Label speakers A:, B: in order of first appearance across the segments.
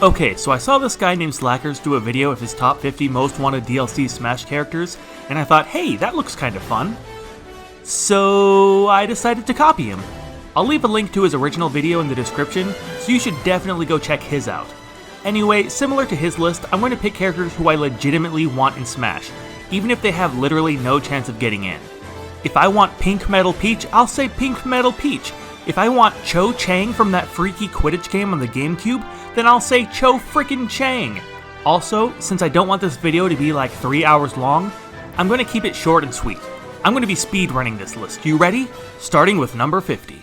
A: Okay, so I saw this guy named Slackerz do a video of his top 50 most wanted DLC Smash characters, and I thought, hey, that looks kind of fun. So I decided to copy him. I'll leave a link to his original video in the description, so you should definitely go check his out. Anyway, similar to his list, I'm going to pick characters who I legitimately want in Smash, even if they have literally no chance of getting in. If I want Pink Metal Peach, I'll say Pink Metal Peach. If I want Cho Chang from that freaky Quidditch game on the GameCube, then I'll say Cho frickin' Chang. Also, since I don't want this video to be like 3 hours long, I'm going to keep it short and sweet. I'm going to be speedrunning this list. You ready? Starting with number 50.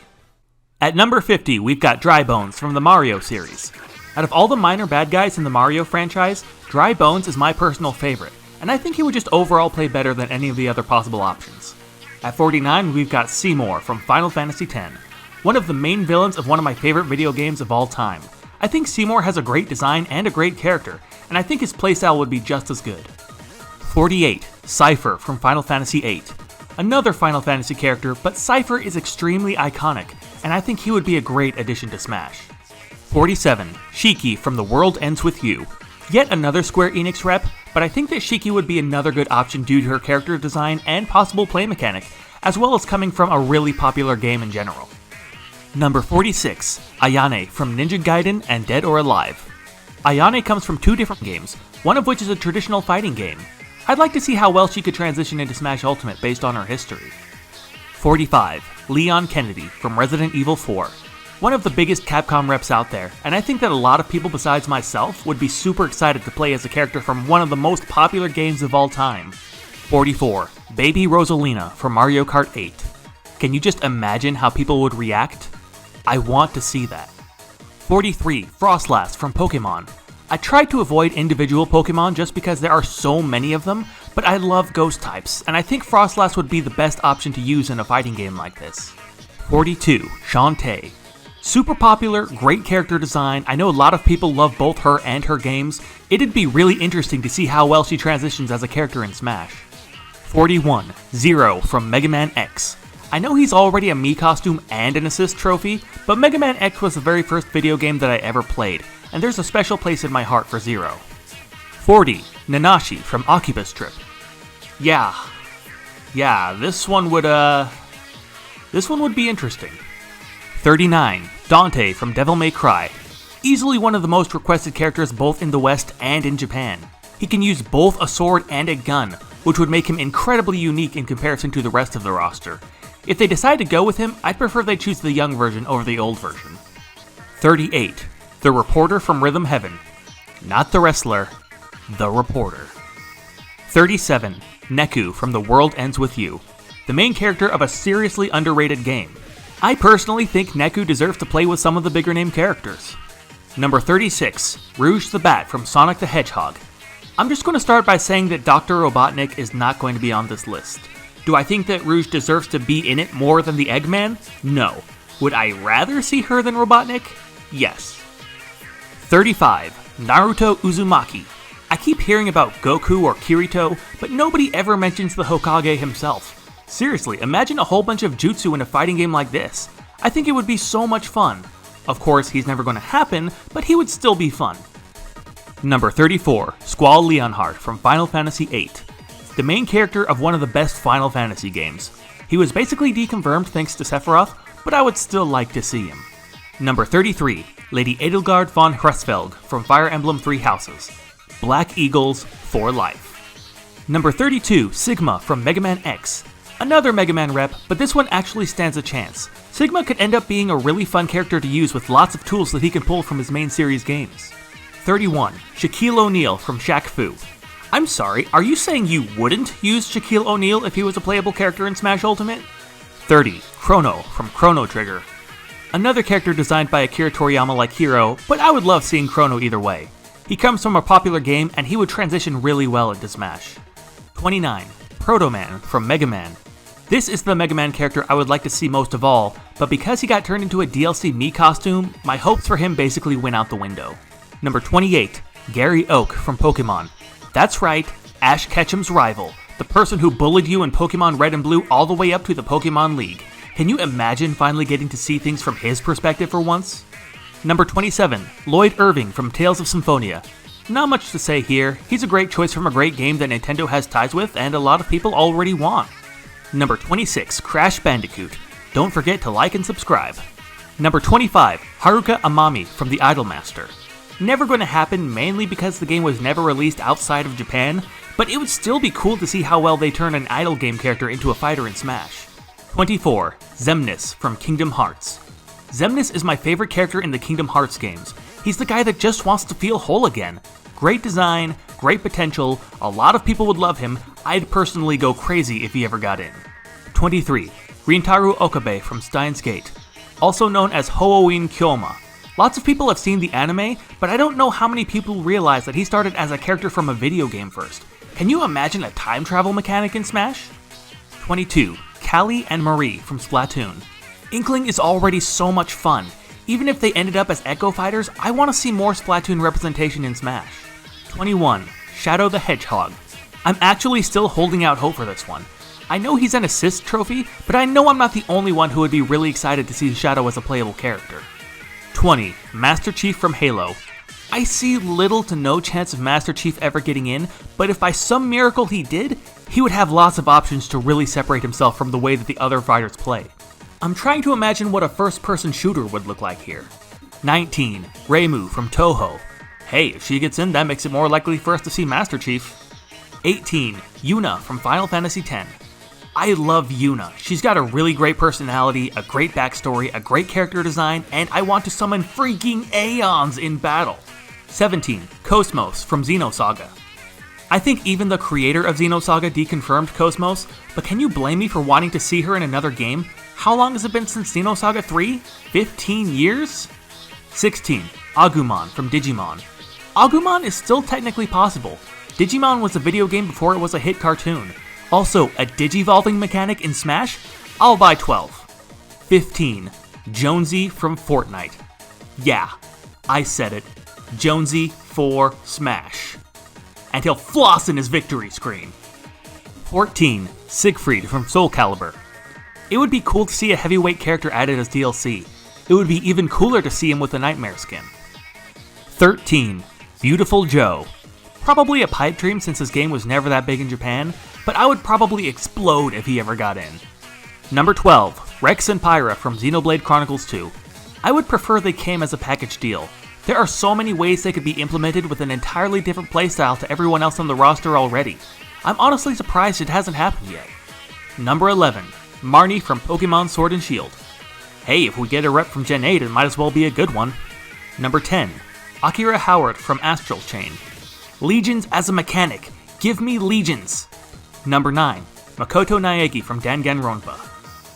A: At number 50, we've got Dry Bones from the Mario series. Out of all the minor bad guys in the Mario franchise, Dry Bones is my personal favorite, and I think he would just overall play better than any of the other possible options. At 49, we've got Seymour from Final Fantasy X. One of the main villains of one of my favorite video games of all time. I think Seymour has a great design and a great character, and I think his playstyle would be just as good. 48. Cipher from Final Fantasy VIII. Another Final Fantasy character, but Cipher is extremely iconic, and I think he would be a great addition to Smash. 47. Shiki from The World Ends With You. Yet another Square Enix rep, but I think that Shiki would be another good option due to her character design and possible play mechanic, as well as coming from a really popular game in general. Number 46. Ayane from Ninja Gaiden and Dead or Alive. Ayane comes from two different games, one of which is a traditional fighting game. I'd like to see how well she could transition into Smash Ultimate based on her history. 45. Leon Kennedy from Resident Evil 4. One of the biggest Capcom reps out there, and I think that a lot of people besides myself would be super excited to play as a character from one of the most popular games of all time. 44. Baby Rosalina from Mario Kart 8. Can you just imagine how people would react? I want to see that. 43. Frostlass from Pokemon. I tried to avoid individual Pokemon just because there are so many of them, but I love ghost types, and I think Frostlass would be the best option to use in a fighting game like this. 42. Shantae. Super popular, great character design. I know a lot of people love both her and her games. It'd be really interesting to see how well she transitions as a character in Smash. 41. Zero from Mega Man X. I know he's already a Mii costume and an assist trophy, but Mega Man X was the very first video game that I ever played, and there's a special place in my heart for Zero. 40. Nanashi from Oculus Trip. Yeah, this one would be interesting. 39. Dante from Devil May Cry. Easily one of the most requested characters both in the West and in Japan. He can use both a sword and a gun, which would make him incredibly unique in comparison to the rest of the roster. If they decide to go with him, I'd prefer they choose the young version over the old version. 38. The Reporter from Rhythm Heaven. Not the wrestler, the reporter. 37. Neku from The World Ends With You. The main character of a seriously underrated game. I personally think Neku deserves to play with some of the bigger name characters. Number 36. Rouge the Bat from Sonic the Hedgehog. I'm just going to start by saying that Dr. Robotnik is not going to be on this list. Do I think that Rouge deserves to be in it more than the Eggman? No. Would I rather see her than Robotnik? Yes. 35. Naruto Uzumaki. I keep hearing about Goku or Kirito, but nobody ever mentions the Hokage himself. Seriously, imagine a whole bunch of jutsu in a fighting game like this. I think it would be so much fun. Of course, he's never going to happen, but he would still be fun. Number 34. Squall Leonhardt from Final Fantasy VIII. The main character of one of the best Final Fantasy games. He was basically deconfirmed thanks to Sephiroth, but I would still like to see him. Number 33. Lady Edelgard von Hresfeld from Fire Emblem Three Houses. Black Eagles for life. Number 32. Sigma from Mega Man X. Another Mega Man rep, but this one actually stands a chance. Sigma could end up being a really fun character to use with lots of tools that he can pull from his main series games. 31. Shaquille O'Neal from Shaq Fu. I'm sorry, are you saying you wouldn't use Shaquille O'Neal if he was a playable character in Smash Ultimate? 30. Chrono from Chrono Trigger. Another character designed by Akira Toriyama like Hero, but I would love seeing Chrono either way. He comes from a popular game and he would transition really well into Smash. 29. Proto Man from Mega Man. This is the Mega Man character I would like to see most of all, but because he got turned into a DLC Mii costume, my hopes for him basically went out the window. Number 28. Gary Oak from Pokemon. That's right, Ash Ketchum's rival, the person who bullied you in Pokemon Red and Blue all the way up to the Pokemon League. Can you imagine finally getting to see things from his perspective for once? Number 27, Lloyd Irving from Tales of Symphonia. Not much to say here, he's a great choice from a great game that Nintendo has ties with and a lot of people already want. Number 26, Crash Bandicoot. Don't forget to like and subscribe. Number 25, Haruka Amami from the Idolmaster. Never going to happen mainly because the game was never released outside of Japan, but it would still be cool to see how well they turn an idol game character into a fighter in Smash. 24, Xemnas from Kingdom Hearts. Xemnas is my favorite character in the Kingdom Hearts games. He's the guy that just wants to feel whole again. Great design, great potential, a lot of people would love him. I'd personally go crazy if he ever got in. 23, Rintaro Okabe from Steins Gate. Also known as Hoouin Kyoma. Lots of people have seen the anime, but I don't know how many people realize that he started as a character from a video game first. Can you imagine a time travel mechanic in Smash? 22, Callie and Marie from Splatoon. Inkling is already so much fun. Even if they ended up as Echo Fighters, I want to see more Splatoon representation in Smash. 21, Shadow the Hedgehog. I'm actually still holding out hope for this one. I know he's an assist trophy, but I know I'm not the only one who would be really excited to see Shadow as a playable character. 20, Master Chief from Halo. I see little to no chance of Master Chief ever getting in, but if by some miracle he did, he would have lots of options to really separate himself from the way that the other fighters play. I'm trying to imagine what a first-person shooter would look like here. 19, Reimu from Toho. Hey, if she gets in, that makes it more likely for us to see Master Chief. 18, Yuna from Final Fantasy X. I love Yuna. She's got a really great personality, a great backstory, a great character design, and I want to summon freaking Aeons in battle. 17, Cosmos from Zeno Saga. I think even the creator of Zeno Saga deconfirmed Cosmos, but can you blame me for wanting to see her in another game? How long has it been since Zeno Saga 3? 15 years? 16, Agumon from Digimon. Agumon is still technically possible. Digimon was a video game before it was a hit cartoon. Also, a digivolving mechanic in Smash? I'll buy 12. 15, Jonesy from Fortnite. Yeah, I said it. Jonesy for Smash. And he'll floss in his victory screen. 14, Siegfried from Soul Calibur. It would be cool to see a heavyweight character added as DLC. It would be even cooler to see him with the Nightmare skin. 13, Beautiful Joe. Probably a pipe dream since his game was never that big in Japan, but I would probably explode if he ever got in. Number 12, Rex and Pyra from Xenoblade Chronicles 2. I would prefer they came as a package deal. There are so many ways they could be implemented with an entirely different playstyle to everyone else on the roster already. I'm honestly surprised it hasn't happened yet. Number 11, Marnie from Pokemon Sword and Shield. Hey, if we get a rep from Gen 8, it might as well be a good one. Number 10, Akira Howard from Astral Chain. Legions as a mechanic. Give me Legions. Number 9, Makoto Naegi from Danganronpa.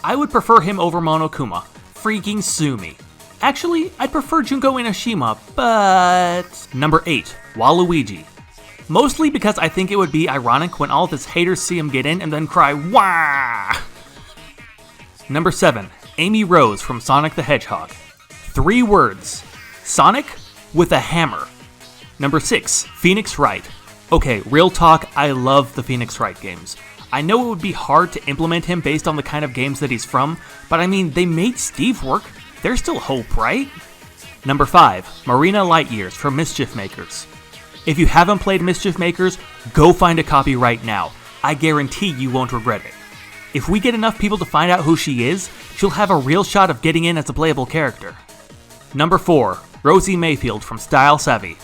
A: I would prefer him over Monokuma. Freaking sue me. Actually, I'd prefer Junko Inoshima, but... Number 8, Waluigi. Mostly because I think it would be ironic when all of his haters see him get in and then cry, "Wah!" Number 7, Amy Rose from Sonic the Hedgehog. 3 words. Sonic with a hammer. Number 6, Phoenix Wright. Okay, real talk, I love the Phoenix Wright games. I know it would be hard to implement him based on the kind of games that he's from, but I mean, they made Steve work. There's still hope, right? Number 5, Marina Lightyears from Mischief Makers. If you haven't played Mischief Makers, go find a copy right now. I guarantee you won't regret it. If we get enough people to find out who she is, she'll have a real shot of getting in as a playable character. Number 4, Rosie Mayfield from Style Savvy.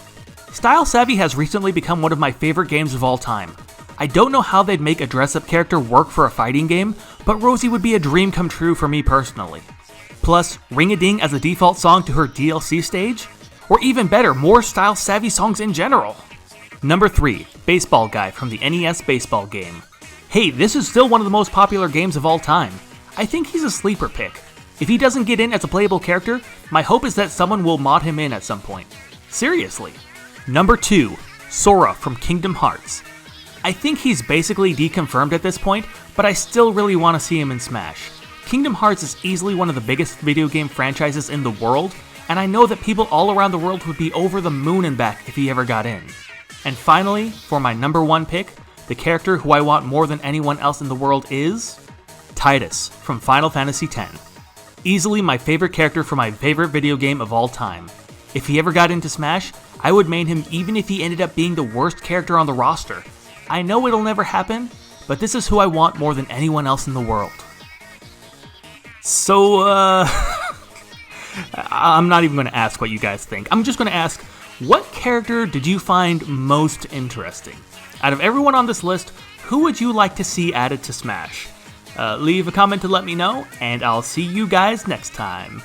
A: Style Savvy has recently become one of my favorite games of all time. I don't know how they'd make a dress-up character work for a fighting game, but Rosie would be a dream come true for me personally. Plus, Ring-a-Ding as a default song to her DLC stage? Or even better, more Style Savvy songs in general. Number 3, Baseball Guy from the NES baseball game. Hey, this is still one of the most popular games of all time. I think he's a sleeper pick. If he doesn't get in as a playable character, my hope is that someone will mod him in at some point. Seriously. Number 2, Sora from Kingdom Hearts. I think he's basically deconfirmed at this point, but I still really want to see him in Smash. Kingdom Hearts is easily one of the biggest video game franchises in the world, and I know that people all around the world would be over the moon and back if he ever got in. And finally, for my number 1 pick, the character who I want more than anyone else in the world is... Tidus from Final Fantasy X. Easily my favorite character for my favorite video game of all time. If he ever got into Smash, I would main him even if he ended up being the worst character on the roster. I know it'll never happen, but this is who I want more than anyone else in the world. So, I'm not even going to ask what you guys think. I'm just going to ask, what character did you find most interesting? Out of everyone on this list, who would you like to see added to Smash? Leave a comment to let me know, and I'll see you guys next time.